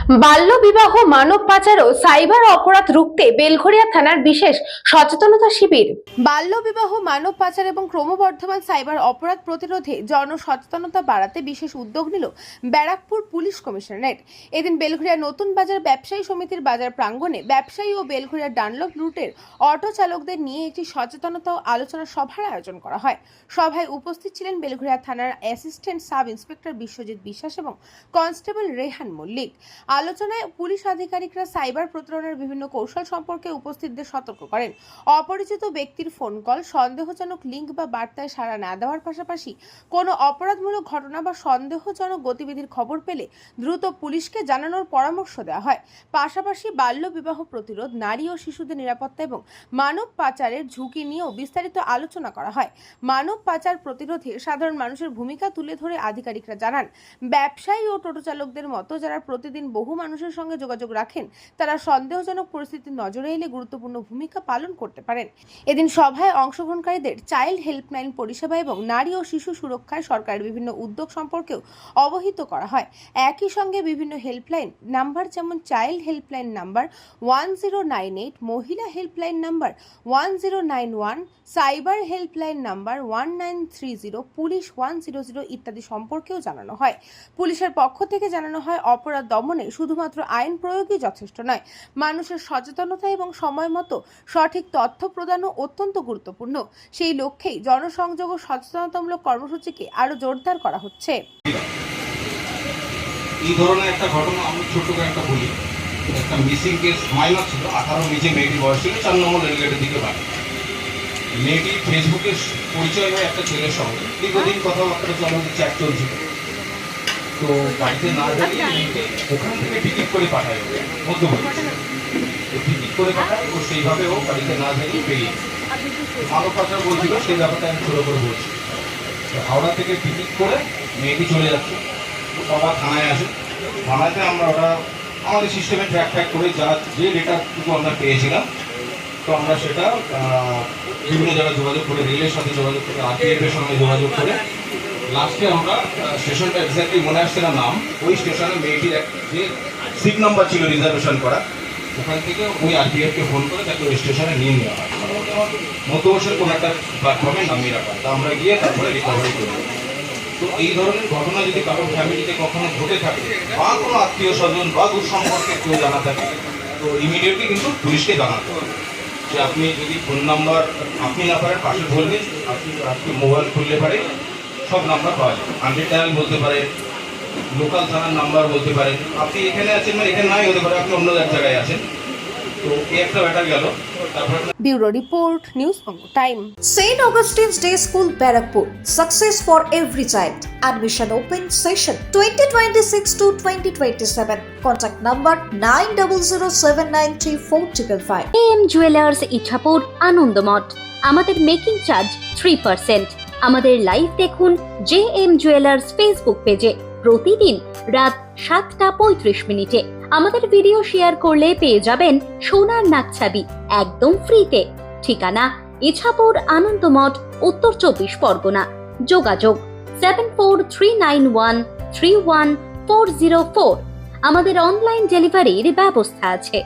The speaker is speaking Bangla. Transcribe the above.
বাল্যবিবাহ, মানব পাচার ও সাইবার অপরাধ রুখতে বেলঘরিয়া থানার বিশেষ সচেতনতা শিবির। বাল্যবিবাহ, মানব পাচার এবং ক্রমবর্ধমান সাইবার অপরাধ প্রতিরোধে জনসচেতনতা বাড়াতে বিশেষ উদ্যোগ নিল ব্যারাকপুর পুলিশ কমিশনারেট। এদিন বেলঘরিয়া নতুন বাজার ব্যবসায়ী সমিতির বাজার প্রাঙ্গণে ব্যবসায়ী ও বেলঘরিয়া ডানলপ রুটের অটো চালকদের নিয়ে একটি সচেতনতা ও আলোচনা সভার আয়োজন করা হয়। সভায় উপস্থিত ছিলেন বেলঘরিয়া থানার অ্যাসিস্ট্যান্ট সাব ইন্সপেক্টর বিশ্বজিৎ বিশ্বাস এবং কনস্টেবল রেহান মল্লিক। আলোচনায় পুলিশ আধিকারিকরা সাইবার প্রতারণার বিভিন্ন কৌশল সম্পর্কে উপস্থিতদের সতর্ক করেন। অপরিচিত ব্যক্তির ফোন কল, সন্দেহজনক লিঙ্ক বা বার্তায় সাড়া না দেওয়ার পাশাপাশি কোনো অপরাধমূলক ঘটনা বা সন্দেহজনক গতিবিধির খবর পেলে দ্রুত পুলিশকে জানানোর পরামর্শ দেওয়া হয়। পাশাপাশি বাল্য বিবাহ প্রতিরোধ, নারী ও শিশুদের নিরাপত্তা এবং মানব পাচারের ঝুঁকি নিয়েও বিস্তারিত আলোচনা করা হয়। মানব পাচার প্রতিরোধে সাধারণ মানুষের ভূমিকা তুলে ধরে আধিকারিকরা জানান, ব্যবসায়ী ও টোটো চালকদের মতো যারা প্রতিদিন বহু মানুষের সঙ্গে যোগাযোগ রাখেন, তারা সন্দেহজনক পরিস্থিতির নজরে এলে গুরুত্বপূর্ণ ভূমিকা পালন করতে পারেন। এদিন সভায় অংশগ্রহণকারীদের চাইল্ড হেল্পলাইন পরিষেবা এবং নারী ও শিশু সুরক্ষায় সরকারের বিভিন্ন উদ্যোগ সম্পর্কেও অবহিত করা হয়। একই সঙ্গে বিভিন্ন হেল্পলাইন নাম্বার যেমন চাইল্ড হেল্পলাইন নাম্বার 1098, মহিলা helpline number 1091, cyber helpline number 1930, police 100 ইত্যাদি সম্পর্কেও জানানো হয়। পুলিশের পক্ষ থেকে জানানো হয়, অপরাধ দমনে শুধুমাত্র আইন প্রয়োগই যথেষ্ট নয়, মানুষের সচেতনতা এবং সময় মতো সঠিক তথ্য প্রদানও অত্যন্ত গুরুত্বপূর্ণ। সেই লক্ষ্যেই জনসংযোগ ও সচেতনতামূলক কর্মসূচিকে আরো জোরদার করা হচ্ছে। এই ধরনের একটা ঘটনা আমি ছোট করে একটা বলি। একটা মিসিং কেস মাইনর ছিল, 18 নিচে মেয়েটির বয়স ছিল, 4 নম্বর রেলগেটের দিকে বাড়ি। মেয়েটি ফেসবুকে পরিচয় হয় একটা ছেলের সঙ্গে, দীর্ঘদিন কথাবার্তা চ্যাট চলছিল। তো বাড়িতে না দাঁড়িয়ে মেয়েকে ওখান থেকে টিকিট করে পাঠায়, মধ্যপ্রদেশ টিকিট করে পাঠায়। ও সেইভাবে ও বাড়িতে না দাঁড়িয়ে বেরিয়ে মানব পাচার বলছিল, সেই ব্যাপারটা আমি ছোট করে বলছি। হাওড়া থেকে টিকিট করে মেয়েটি চলে যাচ্ছে, সবার থানায় আসে। থানাতে আমরা ওটা আমাদের সিস্টেমে ট্র্যাক করে যে ডেটাটুকু আমরা পেয়েছিলাম, তো আমরা সেটা বিভিন্ন জায়গায় যোগাযোগ করে, রেলের সাথে যোগাযোগ করে, আরপিএফের সঙ্গে যোগাযোগ করে লাস্টে আমরা স্টেশনটা এক্স্যাক্টলি মনে আসছে না নাম, ওই স্টেশনে মেয়েটির যে সিট নাম্বার ছিল রিজার্ভেশন করা, ওখান থেকে ওই আরপিএফকে ফোন করে তাকে ওই স্টেশনে নিয়ে নেওয়া হয়। মধ্যবর্ষের কোনো একটা প্ল্যাটফর্মে নামিয়ে রাখা, তা আমরা গিয়ে তারপরে রিকভারি করি। তো এই ধরনের ঘটনা যদি কারোর ফ্যামিলিতে কখনো ঘটে থাকে বা কোনো আত্মীয় স্বজন বা দূর সম্পর্কে কেউ জানা থাকে, তো ইমিডিয়েটলি কিন্তু পুলিশকে জানাতে হবে। যে আপনি যদি ফোন নাম্বার আপনি না পারেন, পাশে বলবেন, আপনি মোবাইল খুললে পারে সব নাম্বার পাওয়া যায়। 100 ডায়াল বলতে পারে, লোকাল থানার নাম্বার বলতে পারেন। আপনি এখানে আছেন মানে এখানে নাই হতে পারে, আপনি অন্য এক জায়গায় আছেন। তো এই একটা ব্যাটার গেল। Bureau Report, News Congo Time. St. Augustine's Day School, Barakpur. Success for every child. Admission open session 2026 to 2027. Contact number 9007934555. AM Jewelers Ichapur, Anandamath. আমাদের মেকিং চার্জ 3%। আমাদের লাইভ দেখুন JM Jewelers ফেসবুক পেজে প্রতিদিন রাত 7:35 আমাদের ভিডিও শেয়ার করলে পেয়ে যাবেন সোনার নাকছাবি একদম ফ্রিতে। ঠিকানা ইছাপুর, আনন্দমঠ, উত্তর 24 পরগনা। যোগাযোগ 7439131404। আমাদের অনলাইন ডেলিভারির ব্যবস্থা আছে।